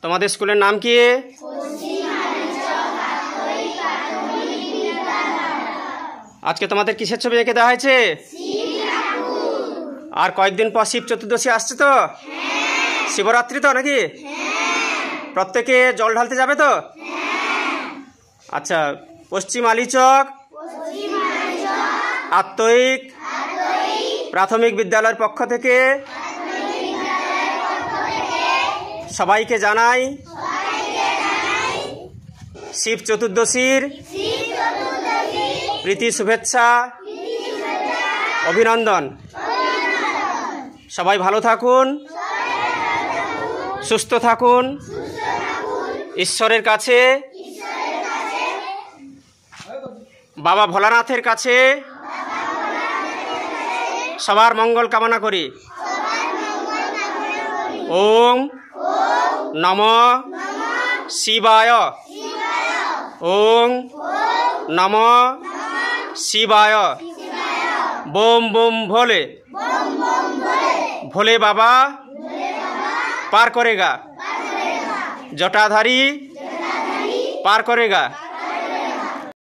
তোমাদের স্কুলের নাম কি? আজকে তোমাদের কিসের ছবি এঁকে দেওয়া হয়েছে? আর কয়েকদিন পর শিব চতুর্দশী আসছে তো, শিবরাত্রি তো নাকি? প্রত্যেকে জল ঢালতে যাবে তো? আচ্ছা, পশ্চিম আলীচক আত্ময়িক প্রাথমিক বিদ্যালয়ের পক্ষ থেকে সবাইকে জানাই শিব চতুর্দশীর প্রীতি শুভেচ্ছা, অভিনন্দন। সবাই ভালো থাকুন, সুস্থ থাকুন। ঈশ্বরের কাছে, বাবা ভোলানাথের কাছে সবার মঙ্গল কামনা করি। ওম নমঃ শিবায়। ওম নমঃ শিবায়। बोम बोम भोले, भोले बाबा पार करेगा, जटाधारी पार करेगा।